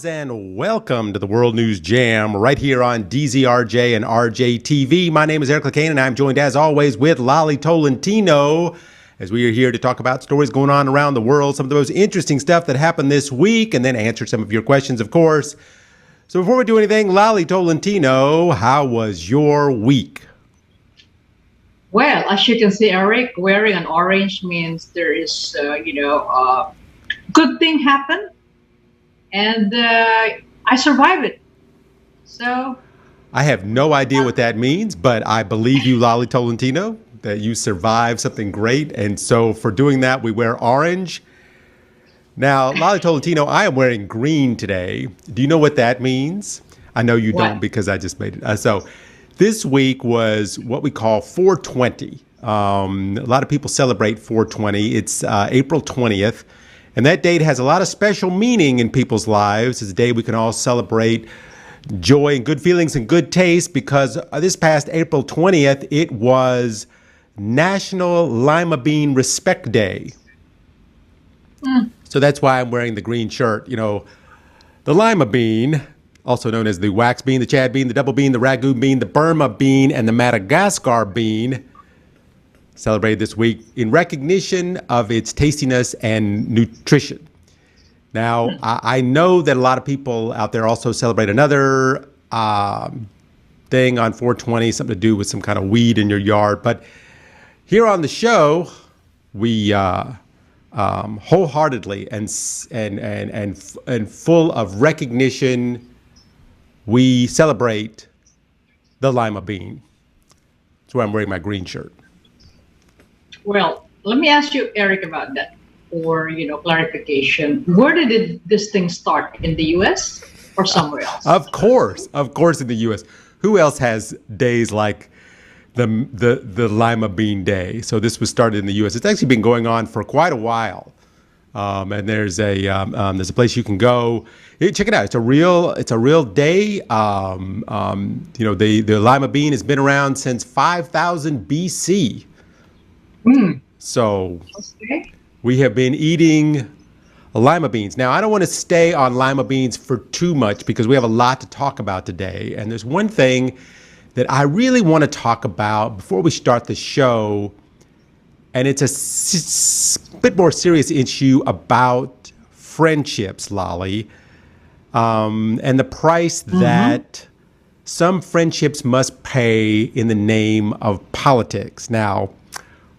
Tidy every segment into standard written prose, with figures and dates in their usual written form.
Odds and welcome to the World News Jam right here on DZRJ and RJ TV. My name is Eric Lecain and I'm joined as always with Lolly Tolentino as we are here to talk about stories going on around the world, some of the most interesting stuff that happened this week, and then answer some of your questions, of course. So before we do anything, Lolly Tolentino, how was your week? Well, as you can see, Eric, wearing an orange means there is, good thing happened. And I survived it. So I have no idea what that means, but I believe you, Lolly Tolentino, that you survived something great. And so for doing that, we wear orange. Now, Lolly Tolentino, I am wearing green today. Do you know what that means? I know you don't because I just made it. So this week was what we call 420. A lot of people celebrate 420. It's April 20th. And that date has a lot of special meaning in people's lives. It's a day we can all celebrate joy and good feelings and good taste because this past April 20th, it was National Lima Bean Respect Day. So that's why I'm wearing the green shirt. You know, the lima bean, also known as the wax bean, the Chad bean, the double bean, the ragu bean, the Burma bean, and the Madagascar bean, celebrated this week in recognition of its tastiness and nutrition. Now, I know that a lot of people out there also celebrate another thing on 420, something to do with some kind of weed in your yard. But here on the show, we wholeheartedly and full of recognition, we celebrate the lima bean. That's why I'm wearing my green shirt. Well, let me ask you, Eric, about that for, clarification. Where did this thing start? In the U.S. or somewhere else? Of course, in the U.S. Who else has days like the Lima Bean Day? So this was started in the U.S. It's actually been going on for quite a while. And there's a place you can go. Check it out. It's a real day. The lima bean has been around since 5000 BC. So we have been eating lima beans. Now, I don't want to stay on lima beans for too much because we have a lot to talk about today. And there's one thing that I really want to talk about before we start the show. And it's a bit more serious issue about friendships, Lolly, and the price that some friendships must pay in the name of politics. Now,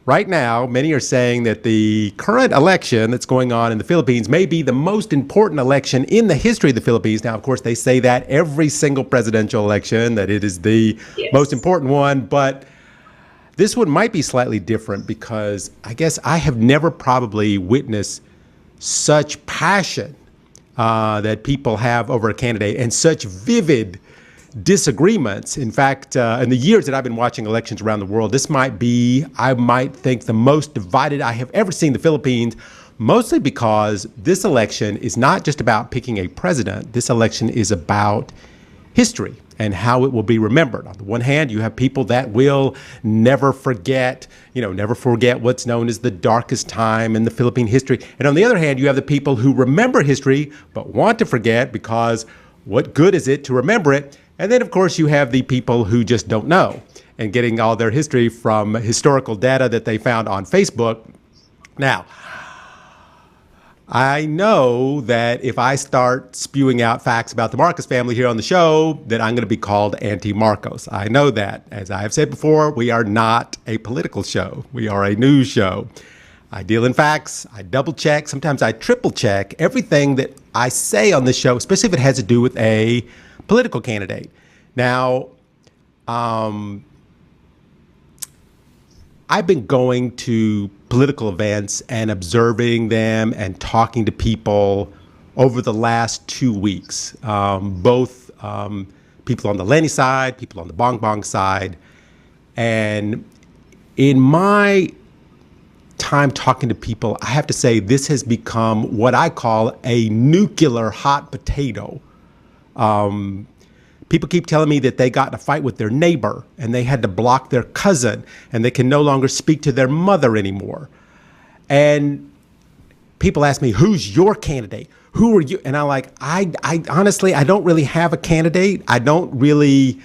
right now, many are saying that the current election that's going on in the Philippines may be the most important election in the history of the Philippines. Now, of course, they say that every single presidential election, that it is the most important one. But this one might be slightly different because I guess I have never probably witnessed such passion that people have over a candidate and such vivid disagreements. In fact, in the years that I've been watching elections around the world, this might be, I might think, the most divided I have ever seen the Philippines, mostly because this election is not just about picking a president. This election is about history and how it will be remembered. On the one hand, you have people that will never forget what's known as the darkest time in the Philippine history. And on the other hand, you have the people who remember history but want to forget because what good is it to remember it? And then, of course, you have the people who just don't know and getting all their history from historical data that they found on Facebook. Now, I know that if I start spewing out facts about the Marcos family here on the show, that I'm going to be called anti-Marcos. I know that. As I have said before, we are not a political show. We are a news show. I deal in facts. I double check. Sometimes I triple check everything that I say on this show, especially if it has to do with a political candidate. Now, I've been going to political events and observing them and talking to people over the last 2 weeks, both people on the Lenny side, people on the Bong Bong side. And in my time talking to people, I have to say this has become what I call a nuclear hot potato. People keep telling me that they got in a fight with their neighbor and they had to block their cousin and they can no longer speak to their mother anymore. And people ask me, who's your candidate? Who are you? And I'm like, I honestly, I don't really have a candidate. I don't really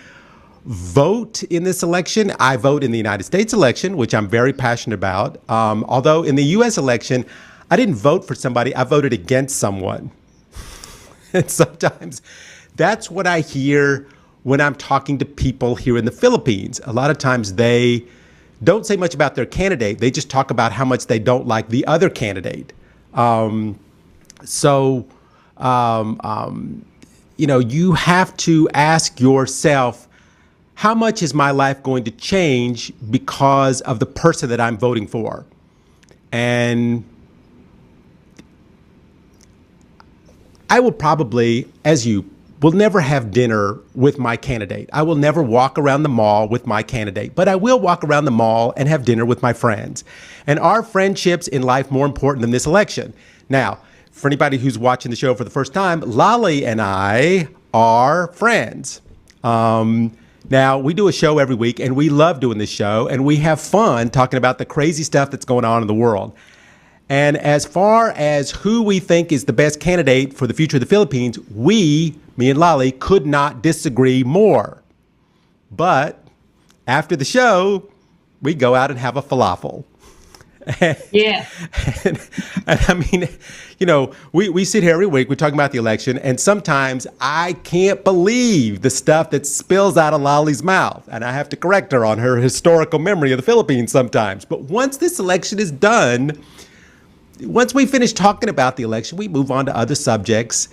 vote in this election. I vote in the United States election, which I'm very passionate about. Although in the U.S. election, I didn't vote for somebody. I voted against someone. And sometimes that's what I hear when I'm talking to people here in the Philippines. A lot of times they don't say much about their candidate. They just talk about how much they don't like the other candidate. So, you have to ask yourself, how much is my life going to change because of the person that I'm voting for? And I will probably, as you, will never have dinner with my candidate. I will never walk around the mall with my candidate, but I will walk around the mall and have dinner with my friends. And are friendships in life more important than this election? Now, for anybody who's watching the show for the first time, Lolly and I are friends. Now, we do a show every week, and we love doing this show, and we have fun talking about the crazy stuff that's going on in the world. And as far as who we think is the best candidate for the future of the Philippines, me and Lolly, could not disagree more. But after the show, we go out and have a falafel. Yeah. And I mean, we sit here every week, we're talking about the election, and sometimes I can't believe the stuff that spills out of Lolly's mouth. And I have to correct her on her historical memory of the Philippines sometimes. But once this election is done, once we finish talking about the election, we move on to other subjects.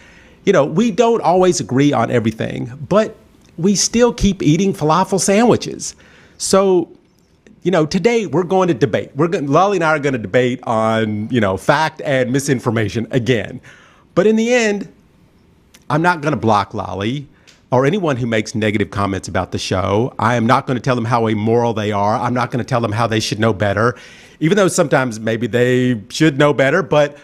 We don't always agree on everything, but we still keep eating falafel sandwiches. So, today we're going to debate. Lolly and I are going to debate on, fact and misinformation again. But in the end, I'm not going to block Lolly or anyone who makes negative comments about the show. I am not going to tell them how immoral they are. I'm not going to tell them how they should know better, even though sometimes maybe they should know better. But,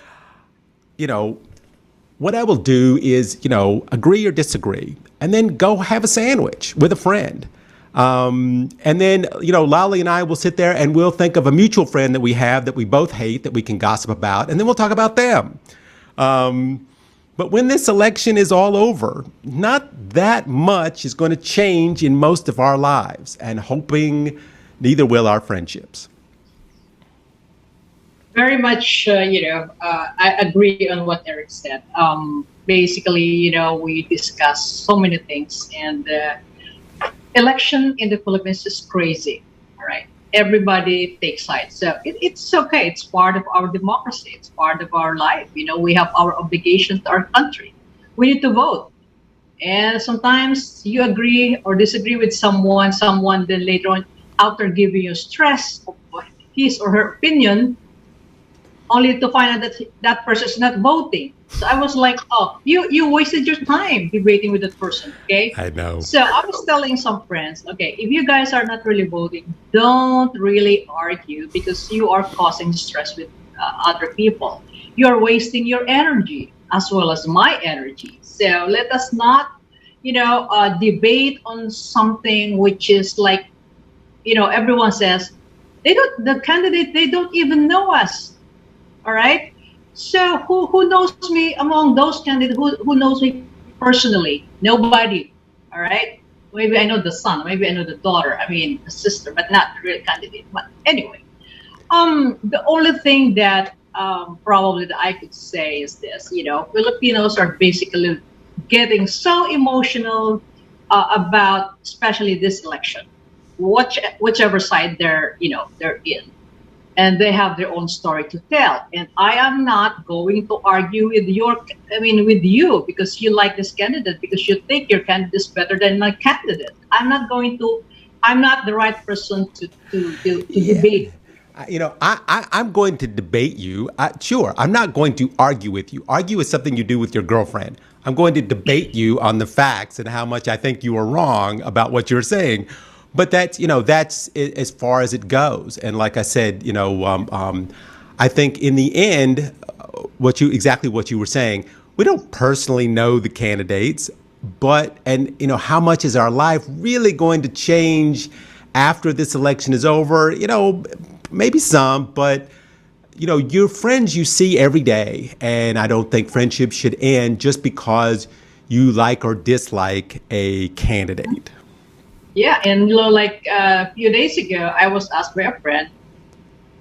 what I will do is, agree or disagree, and then go have a sandwich with a friend. And then, Lolly and I will sit there and we'll think of a mutual friend that we have that we both hate, that we can gossip about, and then we'll talk about them. But when this election is all over, not that much is going to change in most of our lives, and hoping neither will our friendships. Very much, I agree on what Eric said. Basically, we discussed so many things, and election in the Philippines is crazy. All right, everybody takes sides, so it's okay. It's part of our democracy. It's part of our life. We have our obligation to our country. We need to vote, and sometimes you agree or disagree with someone. Someone then later on, after giving you stress of his or her opinion, only to find out that that person is not voting. So I was like, oh, you wasted your time debating with that person, okay? I know. So I was telling some friends, okay, if you guys are not really voting, don't really argue, because you are causing stress with other people. You are wasting your energy as well as my energy. So let us not, debate on something which is like, everyone says, the candidate, they don't even know us. All right. So who knows me among those candidates? Who knows me personally? Nobody. All right. Maybe I know the son. Maybe I know the daughter. I mean, the sister, but not the real candidate. But anyway, the only thing that probably that I could say is this. Filipinos are basically getting so emotional about, especially this election, whichever side they're in. And they have their own story to tell. And I am not going to argue with you, because you like this candidate, because you think your candidate is better than my candidate. I'm not the right person to debate. I'm going to debate you. Sure, I'm not going to argue with you. Argue is something you do with your girlfriend. I'm going to debate you on the facts and how much I think you are wrong about what you're saying. But that's as far as it goes. And like I said, I think in the end, exactly what you were saying, we don't personally know the candidates, but how much is our life really going to change after this election is over? Maybe some, but your friends you see every day, and I don't think friendships should end just because you like or dislike a candidate. Yeah, and like a few days ago, I was asked by a friend,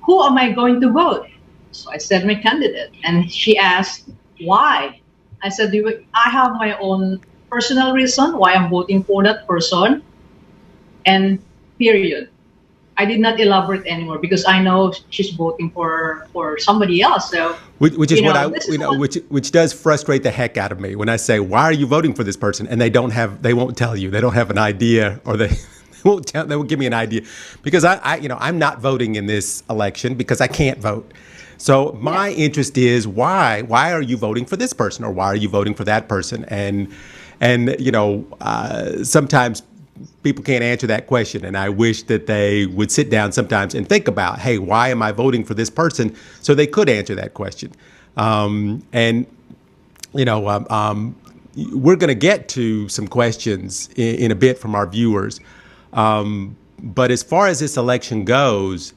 "Who am I going to vote?" So I said my candidate, and she asked, "Why?" I said, "I have my own personal reason why I'm voting for that person," and period. I did not elaborate anymore because I know she's voting for somebody else. So, Which is what this is what. which does frustrate the heck out of me when I say, "Why are you voting for this person?" and they won't tell you, they don't have an idea, or they they won't give me an idea, because I'm not voting in this election because I can't vote. So my Yes. interest is, why are you voting for this person, or why are you voting for that person? And sometimes people can't answer that question, and I wish that they would sit down sometimes and think about, hey, why am I voting for this person, so they could answer that question. And you know um, um, we're going to get to some questions in a bit from our viewers, but as far as this election goes,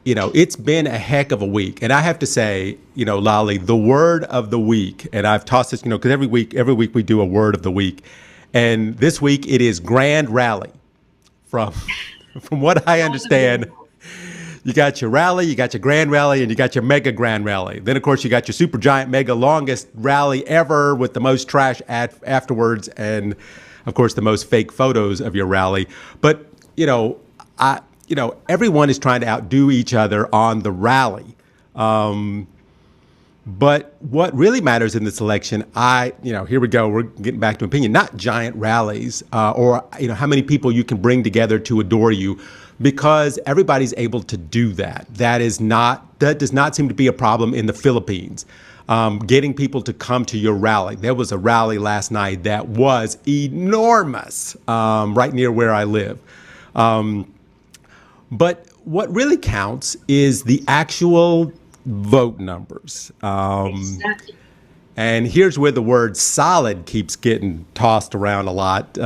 it's been a heck of a week. And I have to say, Lolly, the word of the week, and I've tossed this, because every week we do a word of the week. And this week it is grand rally. From from what I understand, you got your rally, you got your grand rally, and you got your mega grand rally. Then, of course, you got your super giant mega longest rally ever with the most trash afterwards, and of course the most fake photos of your rally. But everyone is trying to outdo each other on the rally. But what really matters in this election, here we go, we're getting back to opinion, not giant rallies, or how many people you can bring together to adore you, because everybody's able to do that. That does not seem to be a problem in the Philippines. Getting people to come to your rally. There was a rally last night that was enormous, right near where I live. But what really counts is the actual vote numbers. Exactly. And here's where the word solid keeps getting tossed around a lot.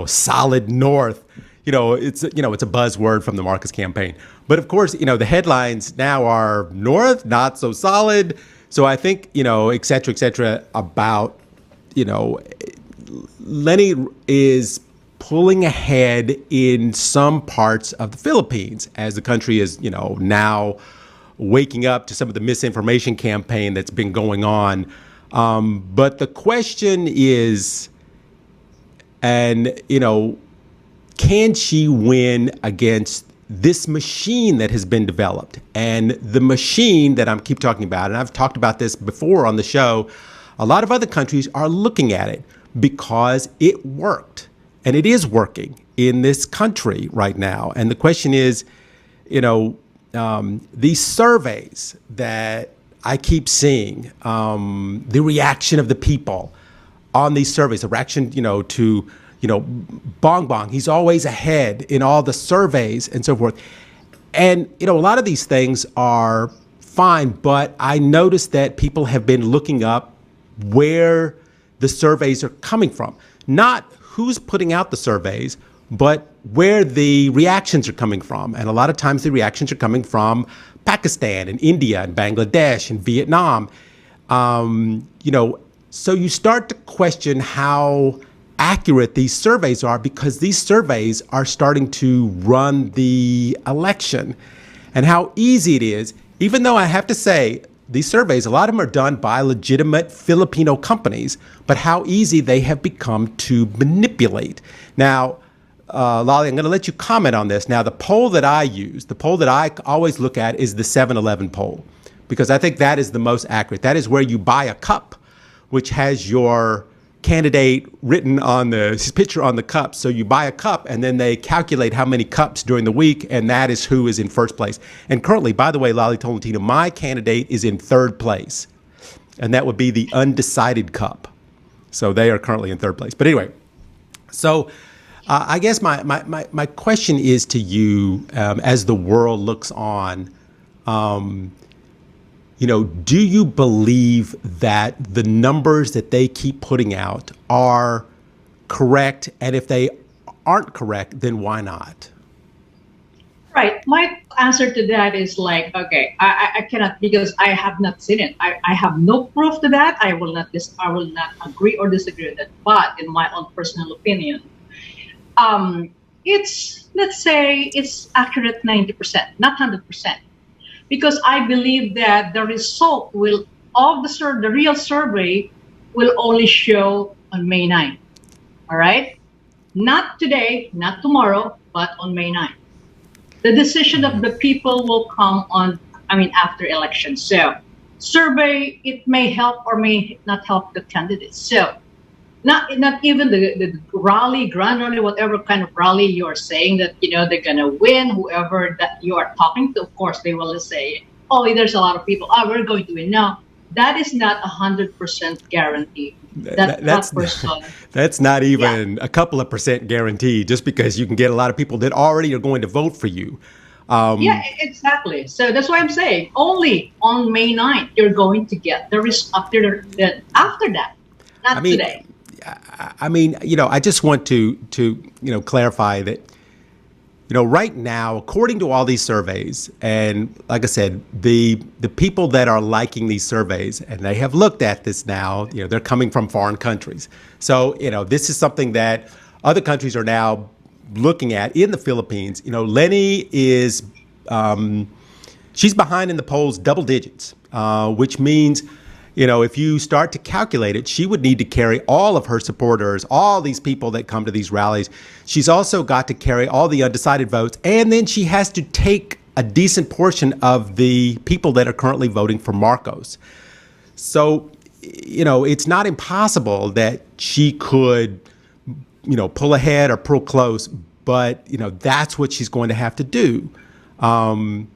Solid North. It's a buzzword from the Marcus campaign. But of course, the headlines now are North, not so solid. So I think, et cetera, about, Lenny is pulling ahead in some parts of the Philippines as the country is, now waking up to some of the misinformation campaign that's been going on. But the question is, and, can she win against this machine that has been developed? And the machine that I keep talking about, and I've talked about this before on the show, a lot of other countries are looking at it because it worked. And it is working in this country right now. And the question is, these surveys that I keep seeing, the reaction of the people on these surveys, the reaction, to, Bong Bong, he's always ahead in all the surveys and so forth. And, a lot of these things are fine, but I noticed that people have been looking up where the surveys are coming from. Not who's putting out the surveys, but where the reactions are coming from. And a lot of times the reactions are coming from Pakistan and India and Bangladesh and Vietnam. So you start to question how accurate these surveys are, because these surveys are starting to run the election, and how easy it is, even though I have to say, these surveys, a lot of them are done by legitimate Filipino companies, but how easy they have become to manipulate. Now, Lolly, I'm going to let you comment on this. Now, the poll that I always look at is the 7-Eleven poll, because I think that is the most accurate. That is where you buy a cup, which has your candidate written on his picture on the cup. So you buy a cup, and then they calculate how many cups during the week, and that is who is in first place. And currently, by the way, Lolly Tolentino, my candidate is in third place, and that would be the undecided cup. So they are currently in third place. But anyway, so I guess my question is to you, as the world looks on, do you believe that the numbers that they keep putting out are correct? And if they aren't correct, then why not? Right. My answer to that is like, okay, I cannot because I have not seen it. I have no proof to that. I will not agree or disagree with that. But in my own personal opinion, um, it's let's say it's accurate 90%, not 100%, because I believe that the result will of the real survey will only show on May 9th. All right, not today, not tomorrow, but on May 9th. The decision of the people will come on, I mean, after election. So survey, it may help or may not help the candidates. So not even the rally, grand rally, whatever kind of rally you are saying that, they're going to win, whoever that you are talking to, of course, they will say, oh, there's a lot of people, oh, we're going to win. No, that is not 100% guarantee. That That's person, that's not yeah. even a couple of percent guaranteed just because you can get a lot of people that already are going to vote for you. Yeah, Um, exactly. So that's why I'm saying only on May 9th you're going to get the risk after that, I not mean, today. I just want to clarify that, right now, according to all these surveys, and like I said, the people that are liking these surveys, and they have looked at this now, they're coming from foreign countries. So, this is something that other countries are now looking at in the Philippines. Lenny is, she's behind in the polls double digits, which means, if you start to calculate it, she would need to carry all of her supporters, all these people that come to these rallies. She's also got to carry all the undecided votes, and then she has to take a decent portion of the people that are currently voting for Marcos. So, it's not impossible that she could, pull ahead or pull close, but, that's what she's going to have to do. And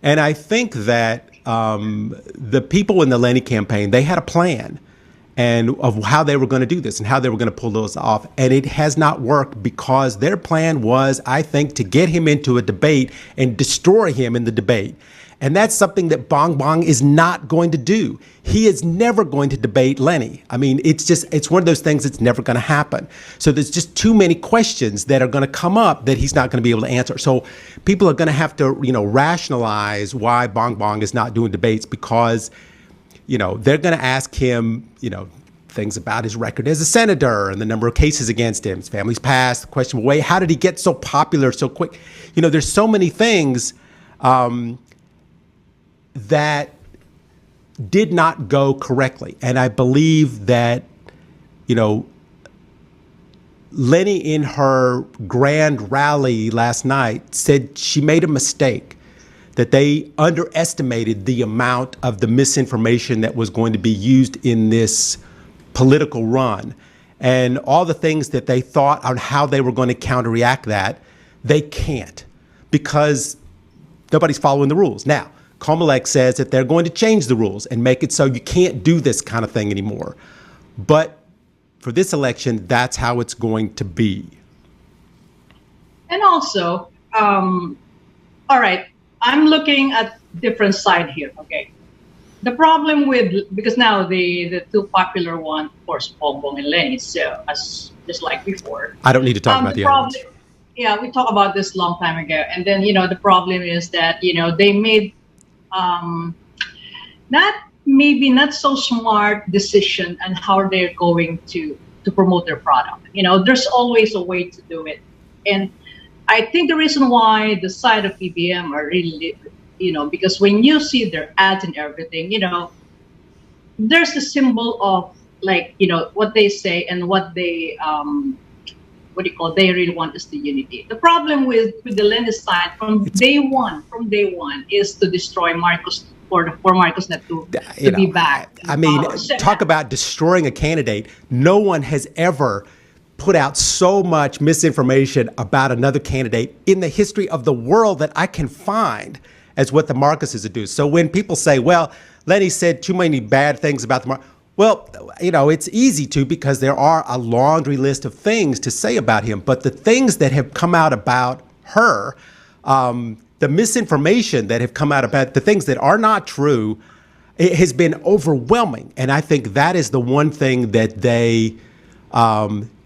I think that the people in the Lenny campaign, they had a plan and of how they were going to do this and how they were going to pull those off. And it has not worked because their plan was, I think, to get him into a debate and destroy him in the debate. And that's something that Bong Bong is not going to do. He is never going to debate Lenny. I mean, it's one of those things that's never going to happen. So there's just too many questions that are going to come up that he's not going to be able to answer. So people are going to have to, rationalize why Bong Bong is not doing debates because, they're going to ask him, things about his record as a senator and the number of cases against him, his family's past, the question, wait, how did he get so popular so quick? There's so many things that did not go correctly. And I believe that, Lenny in her grand rally last night said she made a mistake, that they underestimated the amount of the misinformation that was going to be used in this political run. And all the things that they thought on how they were going to counteract that, they can't because nobody's following the rules. Now, Comelec says that they're going to change the rules and make it so you can't do this kind of thing anymore. But for this election, that's how it's going to be. And also, all right, I'm looking at different side here. Okay, the problem with because now the two popular one, of course, Bongbong and Lenny. So as just like before, I don't need to talk about the other ones. yeah, we talked about this long time ago, and then the problem is that they made not maybe not so smart decision on how they're going to promote their product. There's always a way to do it, and I think the reason why the side of PBM are really, because when you see their ads and everything, there's the symbol of like, what they say and what they, what do you call, they really want is the unity. The problem with the Lenny side from day one, is to destroy Marcos for Marcos not to be back. I mean, talk about destroying a candidate. No one has ever put out so much misinformation about another candidate in the history of the world that I can find as what the Marcoses do. So when people say, well, Lenny said too many bad things about the Marcos, well, it's easy to because there are a laundry list of things to say about him. But the things that have come out about her, the misinformation that have come out about the things that are not true, it has been overwhelming. And I think that is the one thing that they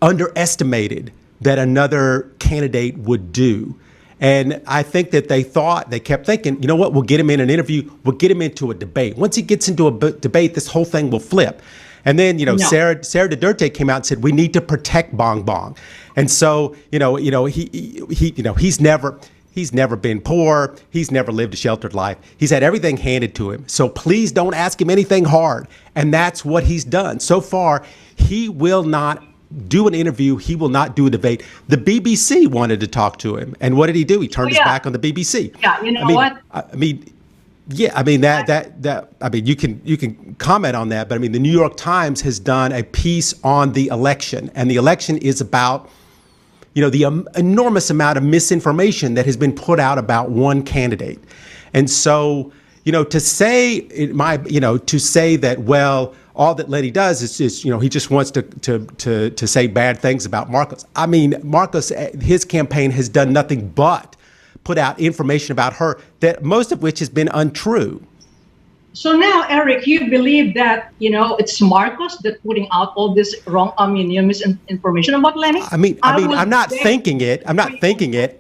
underestimated that another candidate would do. And I think that they kept thinking, you know what, we'll get him in an interview, we'll get him into a debate. Once he gets into a debate, this whole thing will flip. And then, No. Sarah Duterte came out and said, we need to protect Bong Bong. And so, he's never been poor. He's never lived a sheltered life. He's had everything handed to him. So please don't ask him anything hard. And that's what he's done. So far, he will not do an interview. He will not do a debate. The BBC wanted to talk to him. And what did he do? He turned his back on the BBC. Yeah, you know what? You can comment on that, but I mean, the New York Times has done a piece on the election, and the election is about, the enormous amount of misinformation that has been put out about one candidate. And so, to say that, well, all that Letty does is just, he just wants to say bad things about Marcos. I mean, Marcos, his campaign has done nothing but put out information about her, that most of which has been untrue. So now, Eric, you believe that, it's Marcos that putting out all this wrong, misinformation about Lenny? I'm not thinking it.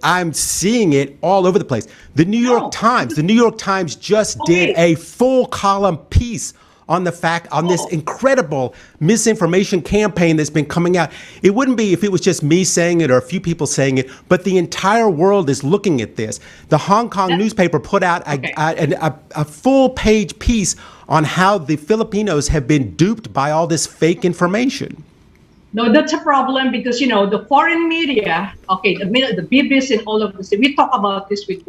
I'm seeing it all over the place. The New York Times just did a full column piece on this incredible misinformation campaign that's been coming out. It wouldn't be if it was just me saying it or a few people saying it, but the entire world is looking at this. The Hong Kong newspaper put out a full page piece on how the Filipinos have been duped by all this fake information. No, that's a problem because, the foreign media, the BBC and all of this, we talk about this with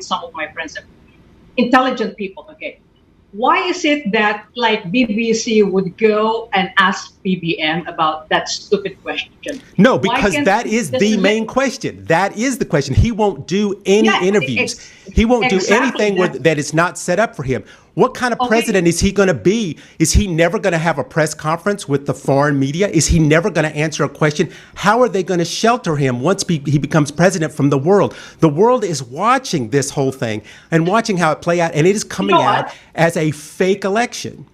some of my friends, intelligent people, okay. Why is it that BBC would go and ask BBM about that stupid question? No, because that is the main question. That is the question. He won't do any interviews. He won't do anything that is not set up for him. What kind of president is he going to be? Is he never going to have a press conference with the foreign media? Is he never going to answer a question? How are they going to shelter him once he becomes president from the world? The world is watching this whole thing and watching how it play out, and it is coming out as a fake election.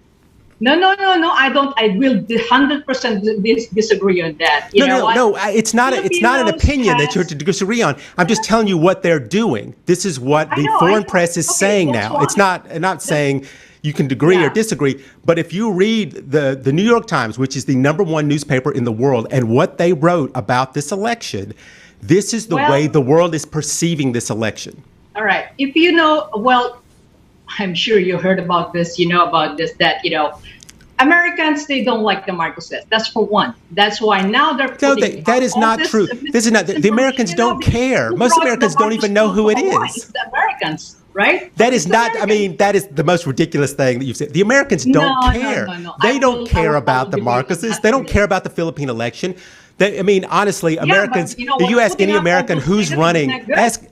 No. I will 100% disagree on that. No. It's not an opinion that you're to disagree on. I'm just telling you what they're doing. This is what the foreign press is saying now. It's not saying you can agree or disagree. But if you read the New York Times, which is the #1 newspaper in the world, and what they wrote about this election, this is the way the world is perceiving this election. All right. If I'm sure you heard about this, that Americans, they don't like the Marcoses. That's for one. That's why now they're putting that is not true. This is not. The Americans don't care. Most Americans don't even know who it is. The Americans, right? That is not. That is the most ridiculous thing that you've said. The Americans don't care. No. They don't care about the Marcoses. They don't care about the Philippine election. Honestly, Americans. If you ask any American who's running, ask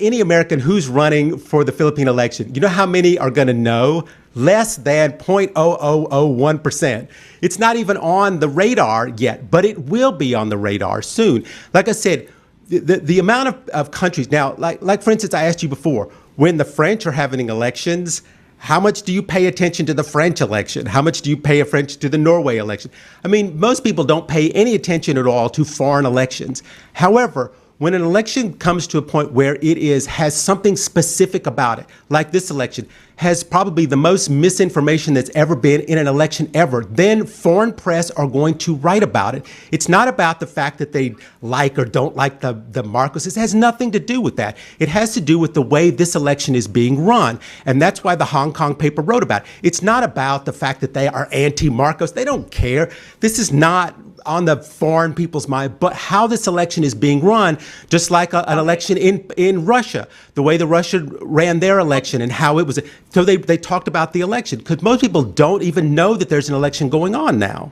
any American who's running for the Philippine election. You know how many are going to know? Less than 0.0001%. It's not even on the radar yet, but it will be on the radar soon. Like I said, the amount of countries now, like for instance, I asked you before, when the French are having elections, how much do you pay attention to the French election? How much do you pay attention to the Norway election? Most people don't pay any attention at all to foreign elections. However, when an election comes to a point where it has something specific about it, like this election, has probably the most misinformation that's ever been in an election ever, then foreign press are going to write about it. It's not about the fact that they like or don't like the Marcos. It has nothing to do with that. It has to do with the way this election is being run. And that's why the Hong Kong paper wrote about it. It's not about the fact that they are anti-Marcos. They don't care. This is not on the foreign people's mind, but how this election is being run, just like an election in Russia, the way the Russia ran their election and how it was. So they talked about the election because most people don't even know that there's an election going on now.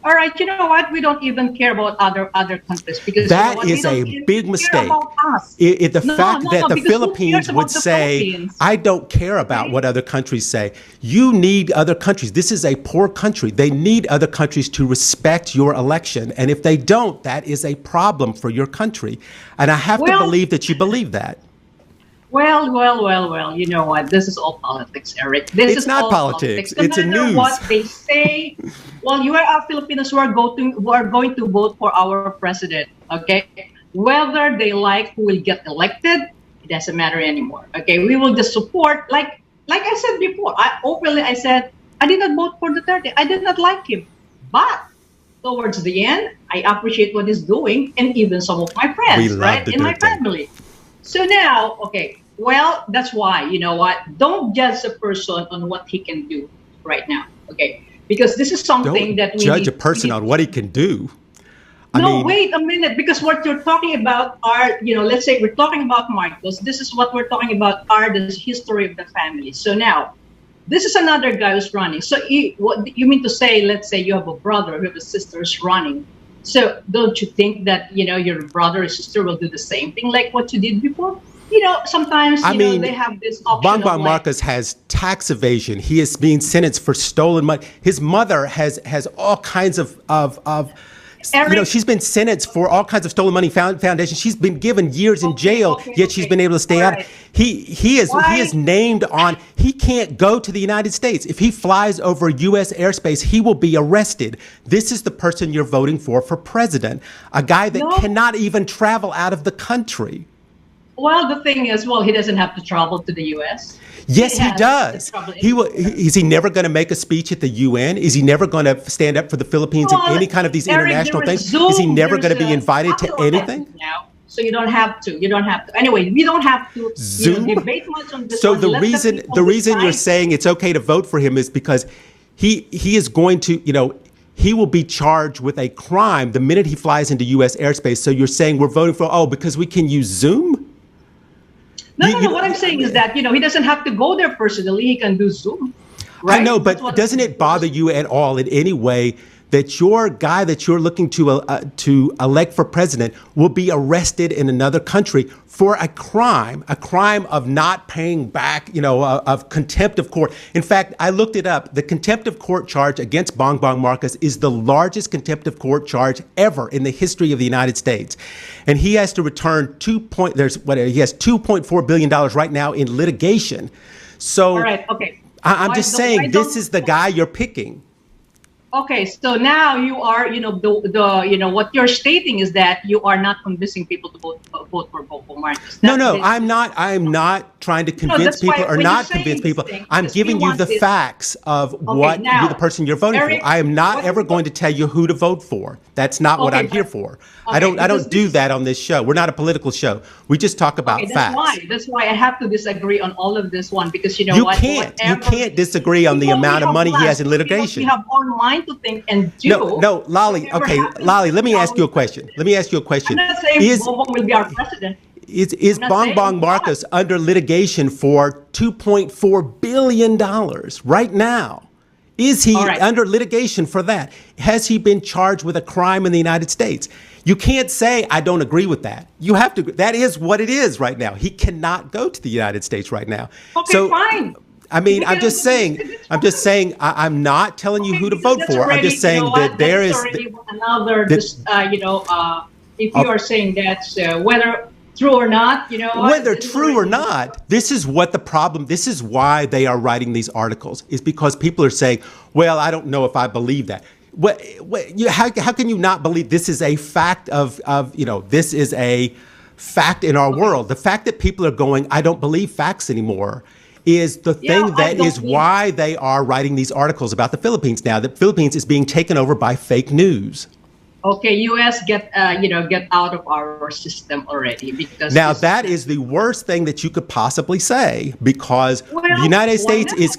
All right, you know what? We don't even care about other countries because that is a big mistake. The fact that the Philippines would say, "I don't care about what other countries say." You need other countries. This is a poor country. They need other countries to respect your election, and if they don't, that is a problem for your country. And I have to believe that you believe that. Well. You know what? This is all politics, Eric. It's not politics. It's a news. What they say. Well, you are Filipinos who are going to vote for our president. Okay. Whether they like who will get elected, it doesn't matter anymore. Okay, we will just support, like I said before. I said I did not vote for Duterte. I did not like him, but towards the end, I appreciate what he's doing, and even some of my We friends, love right, in my Duterte. family. So now, okay, well, that's why, you know what? Don't judge a person on what he can do right now, okay? Because this is something Don't that judge a we person need. on what he can do. I No, mean, wait a minute, because what you're talking about are, let's say we're talking about Marcos. This is what we're talking about are the history of the family. So now, this is another guy who's running. So what you mean to say, let's say you have a brother, you have a sister who's running. So don't you think that, your brother or sister will do the same thing like what you did before? Sometimes, I they mean, have this option of Bongbong like, Marcos has tax evasion. He is being sentenced for stolen money. His mother has all kinds of Eric, she's been sentenced for all kinds of stolen money foundation. She's been given years in okay, jail, okay, yet she's okay. been able to stay All out. right. He is Why? named on. He can't go to the United States. If he flies over U.S. airspace, he will be arrested. This is the person you're voting for president, a guy that No. cannot even travel out of the country. Well, the thing is, well, he doesn't have to travel to the U.S. Yes, he Doesn't does. travel He will. anywhere. Is he never going to make a speech at the UN? Is he never going to stand up for the Philippines in Well, any kind of these Eric, international there is things? Is he Zoom. never There's going to be invited to satellite anything? now, so you don't have to. You don't have to. Anyway, we don't have to, Zoom? debate much on this So one. the Let reason people the reason you're decide. saying it's okay to vote for him is because he is going to, he will be charged with a crime the minute he flies into US airspace. So you're saying we're voting for, because we can use Zoom? No, You- no, no. you- What I'm saying is that, he doesn't have to go there personally. He can do Zoom, right? I know, That's but what doesn't it bother you at all in any way that your guy that you're looking to elect for president will be arrested in another country for a crime of not paying back, of contempt of court? In fact, I looked it up. The contempt of court charge against Bongbong Marcos is the largest contempt of court charge ever in the history of the United States, and he has to return he has $2.4 billion right now in litigation. So, All right. Okay. I'm Why just don't- why saying this don't- is the guy you're picking. Okay, so now you are, what you're stating is that you are not convincing people to vote for Bongbong Marcos. No, That's I'm not. I'm not trying to convince that's why people or when not you're saying convince people. these things, I'm because we giving you want the this- facts of what now, the person you're voting Eric, for. I am not what- ever going to tell you who to vote for. That's not what Okay, I'm here but- for. okay, I because don't do this- that on this show. We're not a political show. We just talk about Okay, facts. that's why I have to disagree on all of this one, because You what? can't. You Whatever- can't disagree on the People, we amount of have money he has plans. in People, litigation. We have our mind to think and do. No, Lolly. Whatever Okay, happens, Lolly. Let me ask you a always- question. Let me ask you a question. I'm not saying Bongbong will be our president. Is I'm not saying Bongbong he's Marcos under litigation for $2.4 billion right now? Is he All right. under litigation for that? Has he been charged with a crime in the United States? You can't say, I don't agree with that. You have to. That is what it is right now. He cannot go to the United States right now. Okay, fine. I mean, He I'm can- just saying, I'm not telling you Okay, who to because vote that's for. I'm already- just saying you know that what, there that's is. already another, if Oh. you are saying that's whether true or not, what, Whether this is true or already- not, this is what the problem, this is why they are writing these articles, is because people are saying, well, I don't know if I believe that. How can you not believe this is a fact this is a fact in our world? The fact that people are going, I don't believe facts anymore, is the thing I that don't is believe- why they are writing these articles about the Philippines now. The Philippines is being taken over by fake news. Okay, U.S. get out of our system already, because Now, this- that is the worst thing that you could possibly say, because Well, the United why States not? is,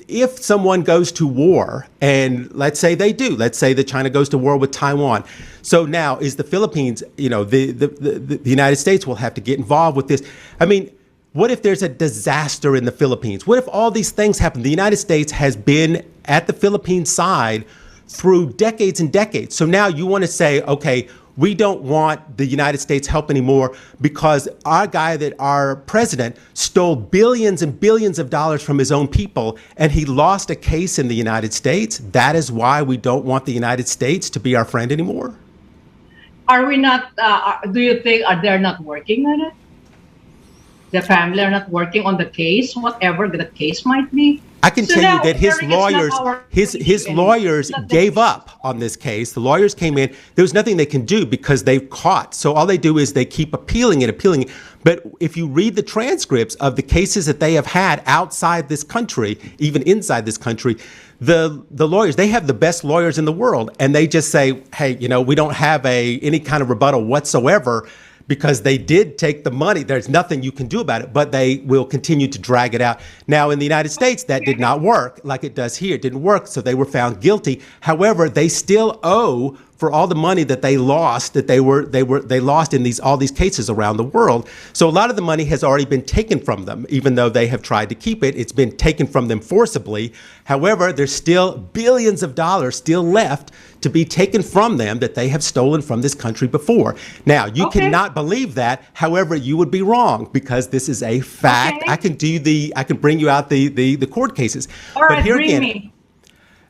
if someone goes to war, and let's say they do, let's say that China goes to war with Taiwan. So now is the Philippines, the United States will have to get involved with this. I mean, what if there's a disaster in the Philippines? What if all these things happen? The United States has been at the Philippine side through decades and decades. So now you want to say, okay, we don't want the United States help anymore because our president stole billions and billions of dollars from his own people and he lost a case in the United States. That is why we don't want the United States to be our friend anymore. Are we not? Do you think they're not working on it? The family are not working on the case, whatever the case might be. I can So tell you now, that his Eric, it's not lawyers, our his issue anymore. lawyers It's not the gave case. up on this case. The lawyers came in. There was nothing they can do because they've caught. So all they do is they keep appealing and appealing it. But if you read the transcripts of the cases that they have had outside this country, even inside this country, the lawyers, they have the best lawyers in the world, and they just say, hey, we don't have any kind of rebuttal whatsoever, because they did take the money. There's nothing you can do about it, but they will continue to drag it out. Now, in the United States, that did not work like it does here. It didn't work, so they were found guilty. However, they still owe for all the money that they lost, that they lost in all these cases around the world. So a lot of the money has already been taken from them, even though they have tried to keep it. It's been taken from them forcibly. However, there's still billions of dollars still left to be taken from them that they have stolen from this country before. Now, you cannot believe that. However, you would be wrong, because this is a fact. Okay. I can bring you out the court cases. All right, but here bring again, me.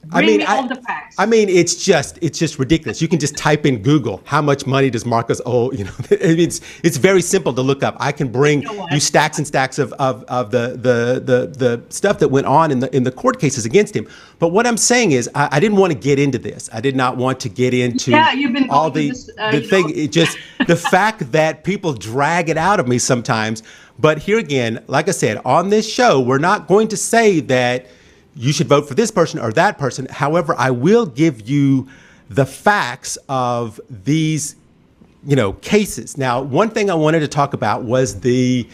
Bring me all the facts. I mean, it's just ridiculous. You can just type in Google, how much money does Marcos owe? It's very simple to look up. I can bring you stacks and stacks of the stuff that went on in the court cases against him. But what I'm saying is, I didn't want to get into this. I did not want to get into You've been all going the to this, the thing. It just the fact that people drag it out of me sometimes. But here again, like I said, on this show, we're not going to say that you should vote for this person or that person. However, I will give you the facts of these, cases. Now, one thing I wanted to talk about was the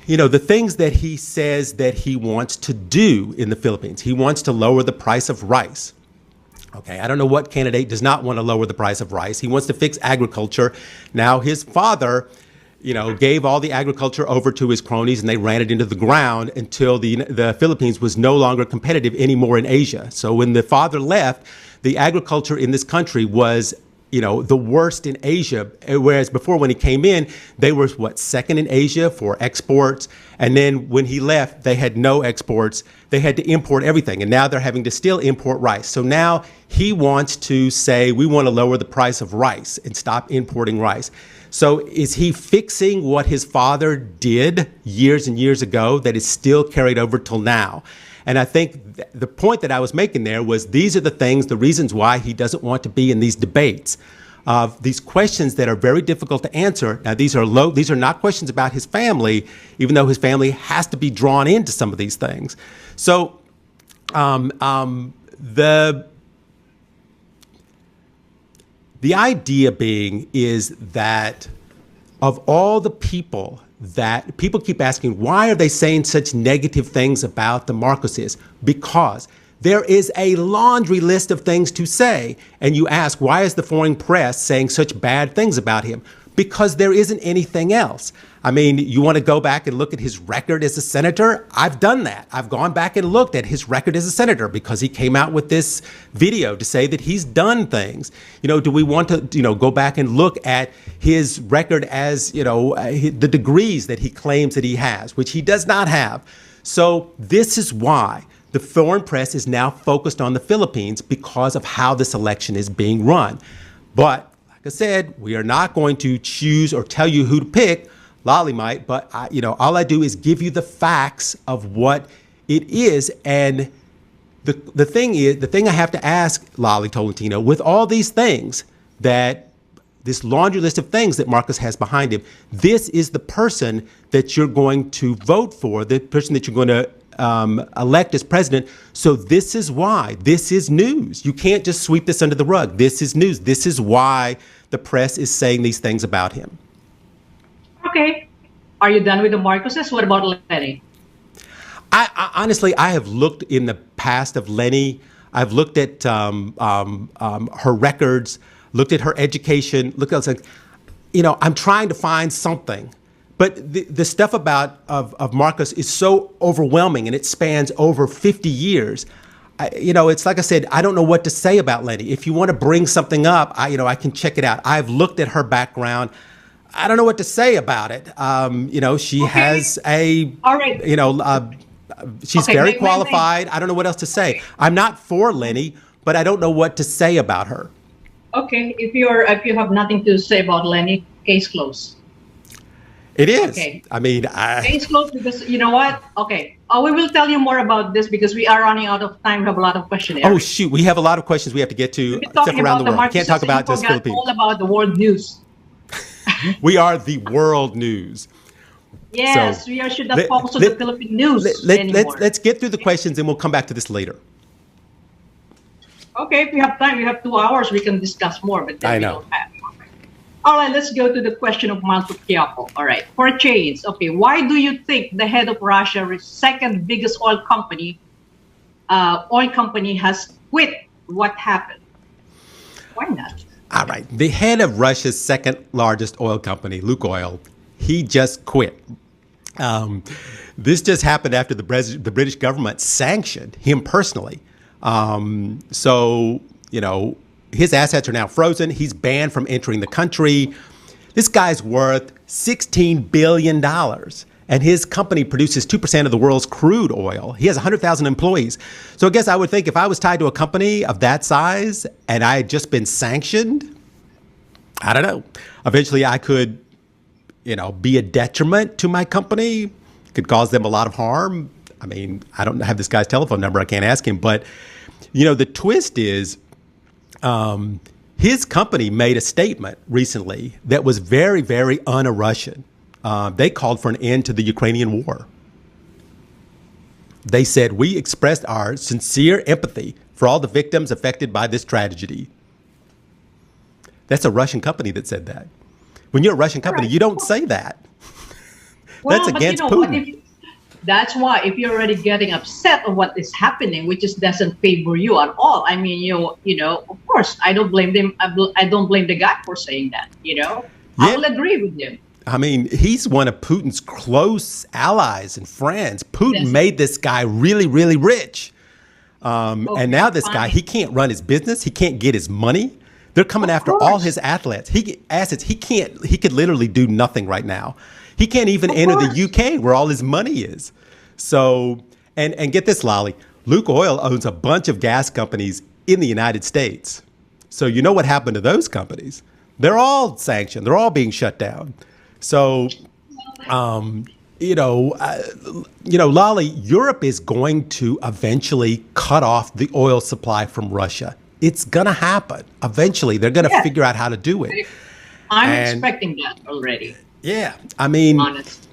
things that he says that he wants to do in the Philippines. He wants to lower the price of rice. Okay, I don't know what candidate does not want to lower the price of rice. He wants to fix agriculture. Now, his father, gave all the agriculture over to his cronies, and they ran it into the ground until the Philippines was no longer competitive anymore in Asia. So when the father left, the agriculture in this country was, the worst in Asia. Whereas before, when he came in, they were second in Asia for exports. And then when he left, they had no exports. They had to import everything. And now they're having to still import rice. So now he wants to say, we want to lower the price of rice and stop importing rice. So is he fixing what his father did years and years ago that is still carried over till now? And I think the point that I was making there was, these are the reasons why he doesn't want to be in these debates of these questions that are very difficult to answer. Now, these are not questions about his family, even though his family has to be drawn into some of these things. So the idea being is that of all the people that people keep asking, why are they saying such negative things about the Marcoses? Because there is a laundry list of things to say. And you ask, why is the foreign press saying such bad things about him? Because there isn't anything else. I mean, you want to go back and look at his record as a senator? I've done that. I've gone back and looked at his record as a senator, because he came out with this video to say that he's done things. Do we want to, go back and look at his record as, the degrees that he claims that he has, which he does not have. So this is why the foreign press is now focused on the Philippines, because of how this election is being run. But like I said, we are not going to choose or tell you who to pick. Lolly might, but all I do is give you the facts of what it is. And the thing I have to ask Lolly Tolentino, with all these things, this laundry list of things that Marcos has behind him, this is the person that you're going to vote for, the person that you're going to elect as president. So this is why. This is news. You can't just sweep this under the rug. This is news. This is why the press is saying these things about him. Okay. Are you done with the Marcoses? What about Lenny? I honestly, I have looked in the past of Lenny. I've looked at her records, looked at her education, looked at things. I'm trying to find something. But the stuff of Marcos is so overwhelming, and it spans over 50 years. It's like I said, I don't know what to say about Lenny. If you want to bring something up, I can check it out. I've looked at her background. I don't know what to say about it. She has all right. She's very qualified. I don't know what else to say. I'm not for Lenny, but I don't know what to say about her. Okay, if you have nothing to say about Lenny, case closed. It is. Okay. I mean, case closed, because you know what? Okay, We will tell you more about this because we are running out of time. We have a lot of questions. Oh, shoot. We have a lot of questions we have to get to, We've been except talking around the about the world. We markets. can't talk You about just forgot Philippines. all about the world news. We are the world news. So Yes, we should not let, focus on the let, Philippine news anymore. let's get through the questions and we'll come back to this later. Okay, if we have time, we have 2 hours. We can discuss more, but then I we know. don't have. All right, let's go to the question of Manto Quiapo. All right, for change. Okay, why do you think the head of Russia's second biggest oil company has quit? What happened? Why not? All right. The head of Russia's second largest oil company, Lukoil, he just quit. This just happened after the British government sanctioned him personally. So, his assets are now frozen. He's banned from entering the country. This guy's worth $16 billion. And his company produces 2% of the world's crude oil. He has 100,000 employees. So I guess I would think if I was tied to a company of that size and I had just been sanctioned, I don't know. Eventually I could, be a detriment to my company, could cause them a lot of harm. I mean, I don't have this guy's telephone number. I can't ask him. But, the twist is his company made a statement recently that was very, very un-Russian. They called for an end to the Ukrainian war. They said, we expressed our sincere empathy for all the victims affected by this tragedy. That's a Russian company that said that. When you're a Russian company, you don't say that. That's against Putin. That's why if you're already getting upset of what is happening, which just doesn't favor you at all. I mean, of course, I don't blame them. I don't blame the guy for saying that. I will agree with him. I mean, he's one of Putin's close allies and friends. Putin made this guy really, really rich. And now this guy, he can't run his business. He can't get his money. They're coming after all his assets. He could literally do nothing right now. He can't even enter the UK where all his money is. So, and get this, Lolly, Lukoil owns a bunch of gas companies in the United States. So you know what happened to those companies? They're all sanctioned. They're all being shut down. So, Lolly, Europe is going to eventually cut off the oil supply from Russia. It's going to happen. Eventually, they're going to figure out how to do it. I'm expecting that already. Yeah. I mean, honest.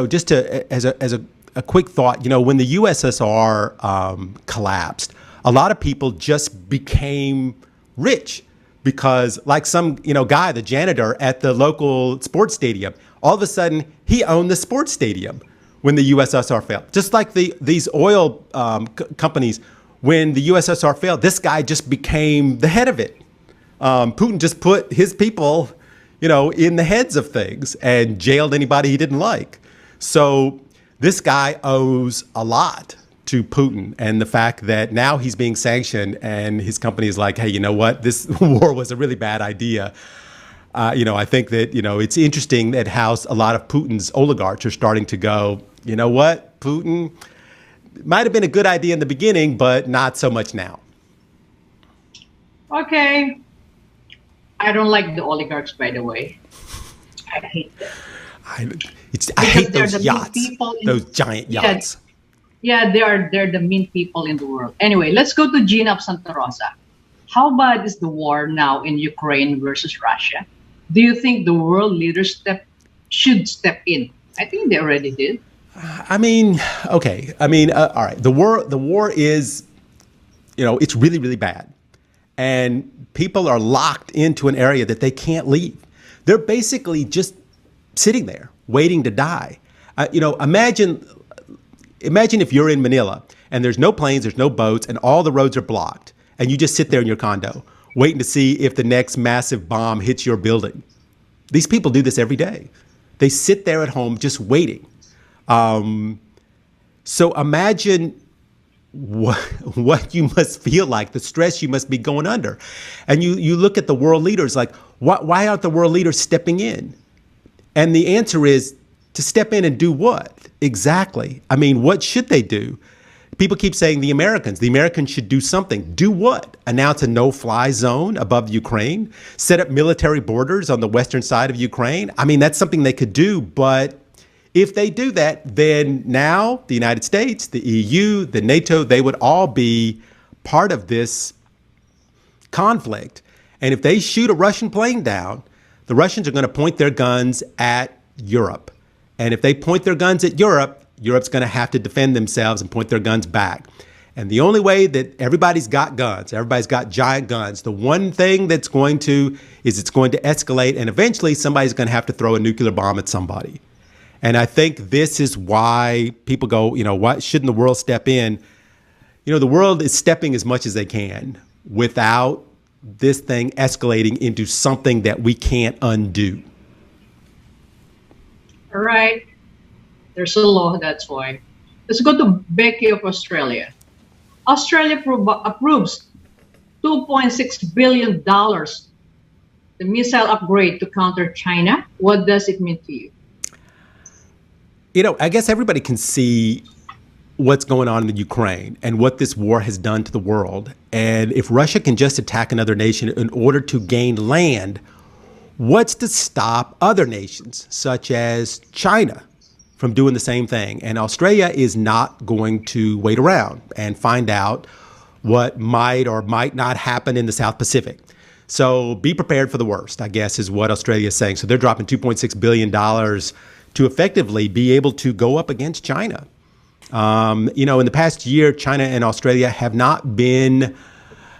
Just as a quick thought, when the USSR collapsed, a lot of people just became rich. Because like some, guy, the janitor at the local sports stadium, all of a sudden he owned the sports stadium when the USSR fell. Just like these oil companies, when the USSR fell, this guy just became the head of it. Putin just put his people, in the heads of things and jailed anybody he didn't like. So this guy owes a lot to Putin, and the fact that now he's being sanctioned and his company is like, hey, you know what? This war was a really bad idea. I think that, it's interesting that how a lot of Putin's oligarchs are starting to go, you know what? Putin might have been a good idea in the beginning, but not so much now. Okay. I don't like the oligarchs, by the way. I hate them. I hate those yachts, those giant yachts. Yeah, they're the mean people in the world. Anyway, let's go to Gina of Santa Rosa. How bad is the war now in Ukraine versus Russia? Do you think the world leaders should step in? I think they already did. I mean, okay. I mean, all right. The war is, it's really, really bad. And people are locked into an area that they can't leave. They're basically just sitting there waiting to die. Imagine if you're in Manila and there's no planes, there's no boats, and all the roads are blocked, and you just sit there in your condo waiting to see if the next massive bomb hits your building. These people do this every day. They sit there at home just waiting. So imagine what you must feel like, the stress you must be going under. And you look at the world leaders like, why aren't the world leaders stepping in? And the answer is to step in and do what? Exactly. I mean, what should they do? People keep saying the Americans should do something. Do what? Announce a no-fly zone above Ukraine? Set up military borders on the western side of Ukraine? I mean, that's something they could do, but If they do that, then now the United States, the EU, the NATO, they would all be part of this conflict. And if they shoot a Russian plane down, the Russians are going to point their guns at Europe. And if they point their guns at Europe, Europe's going to have to defend themselves and point their guns back. And the only way that everybody's got guns, everybody's got giant guns, the one thing that's going to is it's going to escalate, and eventually somebody's going to have to throw a nuclear bomb at somebody. And I think this is why people go, why shouldn't the world step in? The world is stepping as much as they can without this thing escalating into something that we can't undo. All right. There's a law, that's why. Let's go to Becky of Australia. Australia approves $2.6 billion, the missile upgrade to counter China. What does it mean to you? I guess everybody can see what's going on in Ukraine and what this war has done to the world. And if Russia can just attack another nation in order to gain land, what's to stop other nations, such as China, from doing the same thing? And Australia is not going to wait around and find out what might or might not happen in the South Pacific. So be prepared for the worst, I guess, is what Australia is saying. So they're dropping $2.6 billion to effectively be able to go up against China. In the past year, China and Australia have not been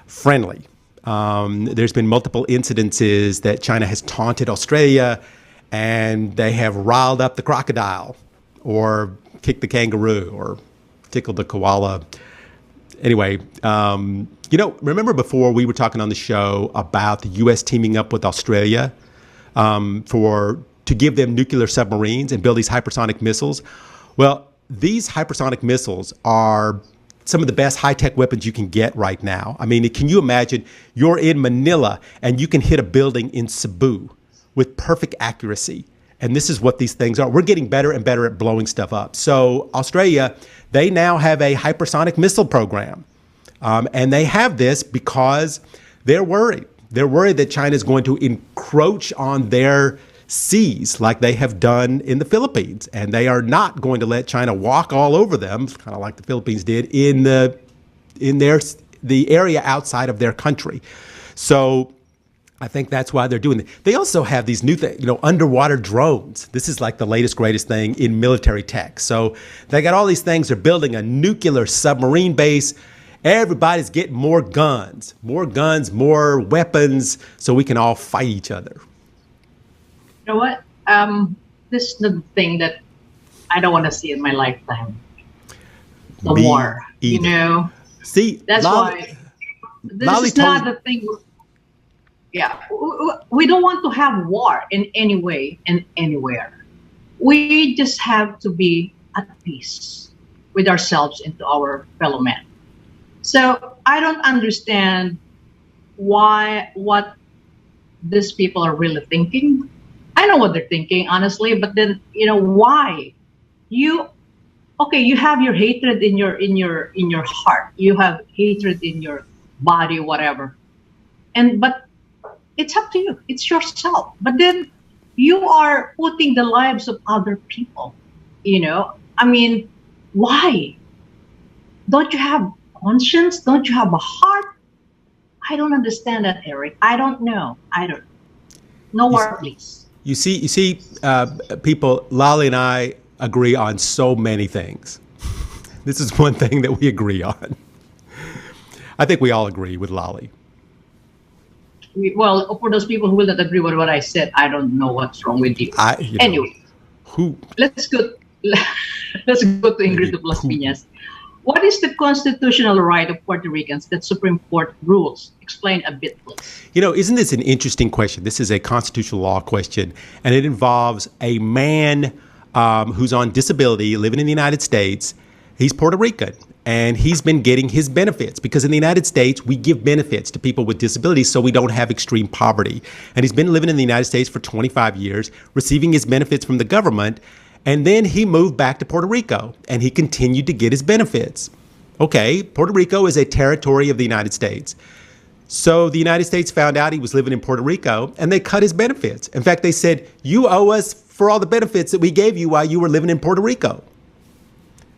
friendly. There's been multiple incidences that China has taunted Australia, and they have riled up the crocodile or kicked the kangaroo or tickled the koala. Anyway, remember before we were talking on the show about the U.S. teaming up with Australia to give them nuclear submarines and build these hypersonic missiles? Well, these hypersonic missiles are some of the best high-tech weapons you can get right now. I mean, can you imagine you're in Manila and you can hit a building in Cebu with perfect accuracy? And this is what these things are. We're getting better and better at blowing stuff up. So Australia, they now have a hypersonic missile program. And they have this because they're worried. They're worried that China is going to encroach on their seas like they have done in the Philippines. And they are not going to let China walk all over them, kind of like the Philippines did in the area outside of their country. So I think that's why they're doing it. They also have these new things, underwater drones. This is like the latest, greatest thing in military tech. So they got all these things. They're building a nuclear submarine base. Everybody's getting more guns, more weapons, so we can all fight each other. You know what? This is the thing that I don't want to see in my lifetime. The war, either. See, that's why this is not the thing. Yeah, we don't want to have war in any way and anywhere. We just have to be at peace with ourselves and to our fellow men. So I don't understand what these people are really thinking. I know what they're thinking, honestly, but then why? You have your hatred in your heart. You have hatred in your body, whatever. But it's up to you. It's yourself. But then you are putting the lives of other people. I mean, why? Don't you have conscience? Don't you have a heart? I don't understand that, Eric. I don't know. I don't. No more, please. You see, people, Lolly and I agree on so many things. This is one thing that we agree on. I think we all agree with Lolly. Well, for those people who will not agree with what I said, I don't know what's wrong with you. Anyway, let's go to Ingrid of Las Piñas. What is the constitutional right of Puerto Ricans that Supreme Court rules? Explain a bit, please. Isn't this an interesting question? This is a constitutional law question, and it involves a man who's on disability living in the United States. He's Puerto Rican, and he's been getting his benefits because in the United States, we give benefits to people with disabilities so we don't have extreme poverty. And he's been living in the United States for 25 years, receiving his benefits from the government. And then he moved back to Puerto Rico, and he continued to get his benefits. Okay, Puerto Rico is a territory of the United States. So the United States found out he was living in Puerto Rico, and they cut his benefits. In fact, they said, you owe us for all the benefits that we gave you while you were living in Puerto Rico.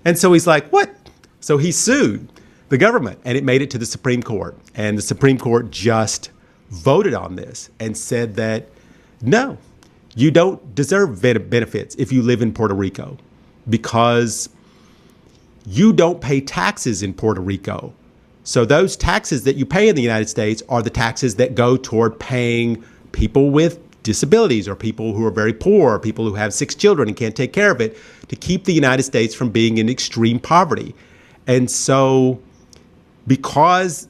And so he's like, what? So he sued the government, and it made it to the Supreme Court. And the Supreme Court just voted on this and said that, no, you don't deserve benefits if you live in Puerto Rico because you don't pay taxes in Puerto Rico. So those taxes that you pay in the United States are the taxes that go toward paying people with disabilities or people who are very poor, or people who have 6 children and can't take care of it, to keep the United States from being in extreme poverty. And so because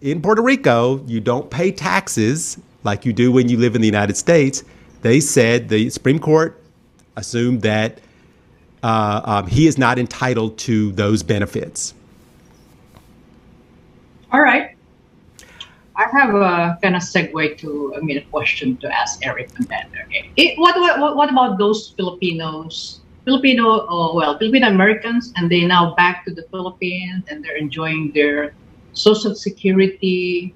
in Puerto Rico, you don't pay taxes like you do when you live in the United States, they said, the Supreme Court assumed that he is not entitled to those benefits. All right. I have a kind of segue to, a question to ask Eric on that. Okay. What about those Filipino Americans, and they now back to the Philippines and they're enjoying their Social Security?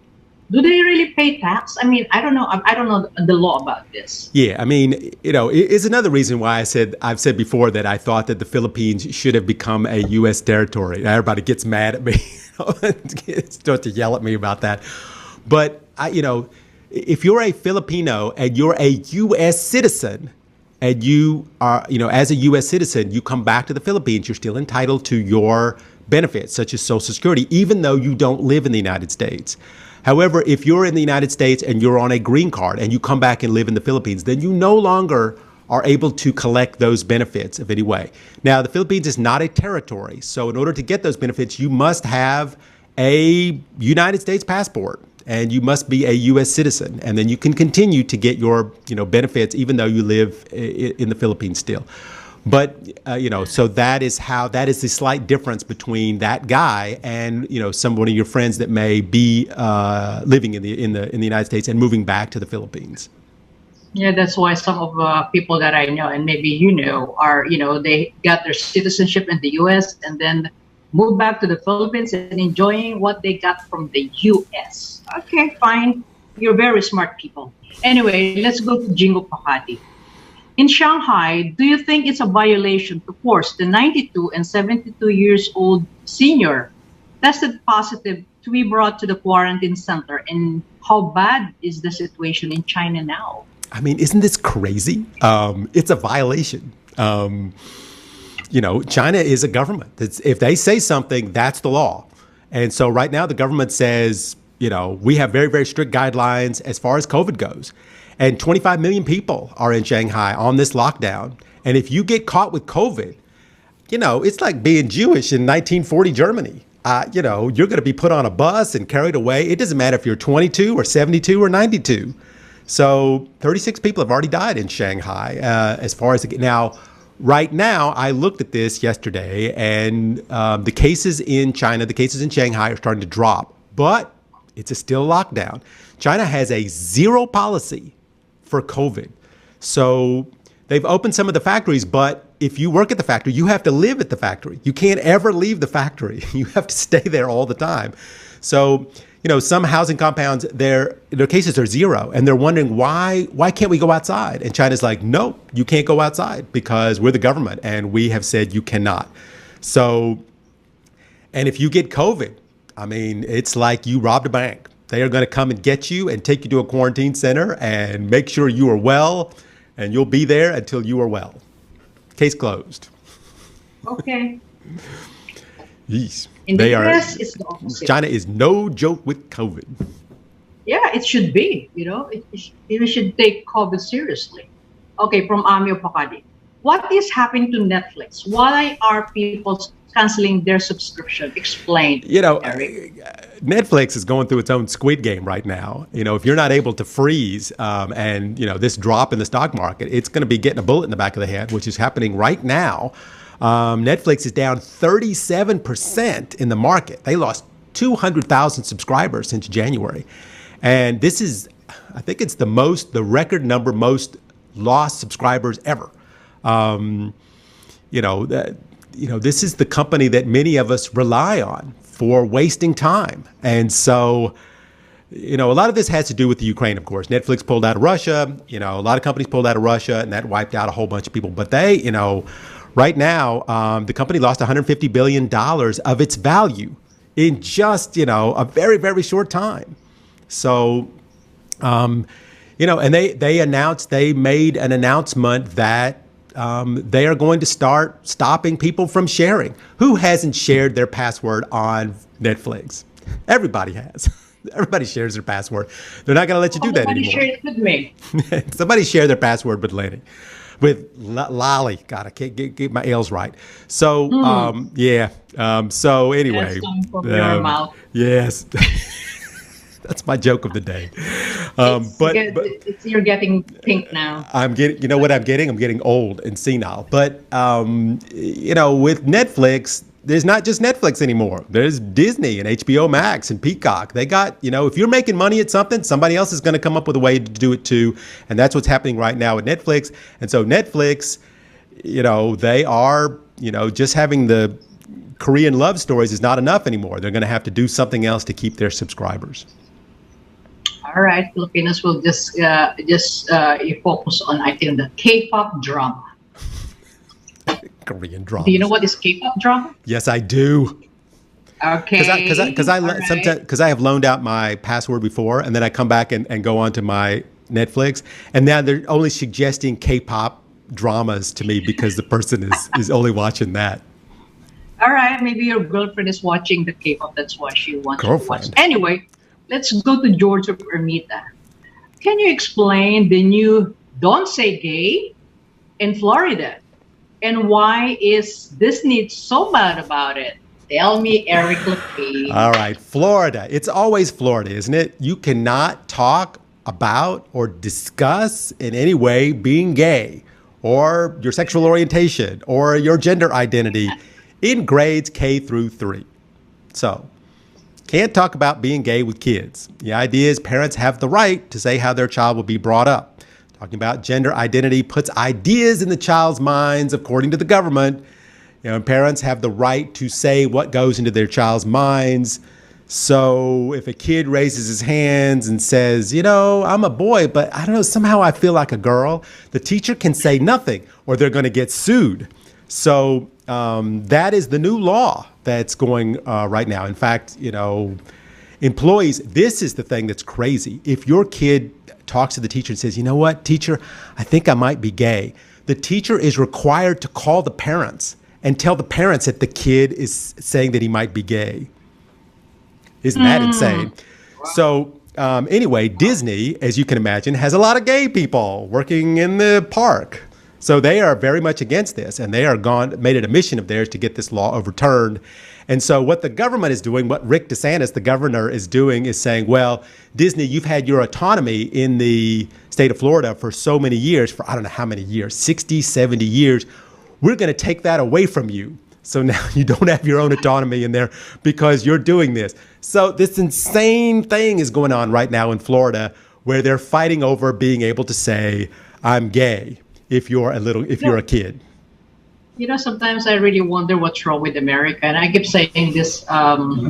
Do they really pay tax? I don't know. I don't know the law about this. Yeah, it's another reason why I've said before that I thought that the Philippines should have become a U.S. territory. Everybody gets mad at me, starts to yell at me about that. But if you're a Filipino and you're a U.S. citizen, and you are, as a U.S. citizen, you come back to the Philippines, you're still entitled to your benefits, such as Social Security, even though you don't live in the United States. However, if you're in the United States and you're on a green card and you come back and live in the Philippines, then you no longer are able to collect those benefits of any way. Now, the Philippines is not a territory. So in order to get those benefits, you must have a United States passport and you must be a U.S. citizen. And then you can continue to get your benefits even though you live in the Philippines still. But, so that is the slight difference between that guy and, one of your friends that may be living in the United States and moving back to the Philippines. Yeah, that's why some of people that I know, and maybe are, they got their citizenship in the U.S. and then moved back to the Philippines and enjoying what they got from the U.S. Okay, fine. You're very smart people. Anyway, let's go to Jingo Pakati. In Shanghai, do you think it's a violation to force the 92 and 72 years old senior tested positive to be brought to the quarantine center? And how bad is the situation in China now? Isn't this crazy? It's a violation. China is a government. If they say something, that's the law. And so right now the government says, we have very, very strict guidelines as far as COVID goes. And 25 million people are in Shanghai on this lockdown. And if you get caught with COVID, it's like being Jewish in 1940 Germany. You're going to be put on a bus and carried away. It doesn't matter if you're 22 or 72 or 92. So 36 people have already died in Shanghai as far as now. Right now, I looked at this yesterday, and the cases in China, the cases in Shanghai are starting to drop, but it's still lockdown. China has a zero policy for COVID. So they've opened some of the factories, but if you work at the factory, you have to live at the factory. You can't ever leave the factory. You have to stay there all the time. So, some housing compounds, their cases are zero, and they're wondering why can't we go outside? And China's like, no, you can't go outside because we're the government and we have said you cannot. So, and if you get COVID, it's like you robbed a bank. They are going to come and get you and take you to a quarantine center and make sure you are well, and you'll be there until you are well. Case closed. Okay. Yes. In the US, it's the opposite. China is no joke with COVID. Yeah, it should be. We should take COVID seriously. Okay, from Amio Pakadi. What is happening to Netflix? Why are people canceling their subscription? Explain, Eric. Netflix is going through its own Squid Game right now. If you're not able to freeze and this drop in the stock market, it's going to be getting a bullet in the back of the head, which is happening right now. Netflix is down 37% in the market. They lost 200,000 subscribers since January. And this is, I think it's the record number most lost subscribers ever. This is the company that many of us rely on for wasting time. And so, a lot of this has to do with the Ukraine, of course. Netflix pulled out of Russia. A lot of companies pulled out of Russia, and that wiped out a whole bunch of people. But they, right now, the company lost $150 billion of its value in just, a very, very short time. So, and they made an announcement that they are going to start stopping people from sharing. Who hasn't shared their password on Netflix? Everybody has. Everybody shares their password. They're not going to let you do that anymore. Somebody shared it with me. Somebody shared their password with Lenny. With Lolly. God, I can't get my L's right. So, yeah. So anyway. That's coming from your mouth. Yes. That's my joke of the day. You're getting pink now. I'm getting, you know what I'm getting? I'm getting old and senile. But, with Netflix, there's not just Netflix anymore. There's Disney and HBO Max and Peacock. They got, if you're making money at something, somebody else is going to come up with a way to do it too. And that's what's happening right now with Netflix. And so Netflix, they are, just having the Korean love stories is not enough anymore. They're going to have to do something else to keep their subscribers. All right, Filipinos will just focus on, I think, the K-pop drama. Korean drama. Do you know what is K-pop drama? Yes, I do. Okay. Because I have loaned out my password before, and then I come back and go onto my Netflix, and now they're only suggesting K-pop dramas to me because the person is only watching that. All right, maybe your girlfriend is watching the K-pop. That's why she wants to watch. Anyway, let's go to George of Ermita. Can you explain the new "Don't Say Gay" in Florida? And why is Disney so bad about it? Tell me, Eric Lecain. All right, Florida. It's always Florida, isn't it? You cannot talk about or discuss in any way being gay or your sexual orientation or your gender identity in grades K through 3. So, can't talk about being gay with kids. The idea is parents have the right to say how their child will be brought up. Talking about gender identity puts ideas in the child's minds, according to the government. Parents have the right to say what goes into their child's minds. So if a kid raises his hands and says, I'm a boy, but I don't know, somehow I feel like a girl, the teacher can say nothing or they're going to get sued. So that is the new law that's going right now. In fact, employees, this is the thing that's crazy. If your kid talks to the teacher and says, you know what, teacher, I think I might be gay, the teacher is required to call the parents and tell the parents that the kid is saying that he might be gay. Isn't that insane? Wow. So anyway, Disney, as you can imagine, has a lot of gay people working in the park. So they are very much against this, and they are made it a mission of theirs to get this law overturned. And so what the government is doing, what Rick DeSantis, the governor, is doing is saying, well, Disney, you've had your autonomy in the state of Florida for so many years, for I don't know how many years, 60, 70 years. We're going to take that away from you. So now you don't have your own autonomy in there because you're doing this. So this insane thing is going on right now in Florida where they're fighting over being able to say, I'm gay if you're a kid. Sometimes I really wonder what's wrong with America. And I keep saying this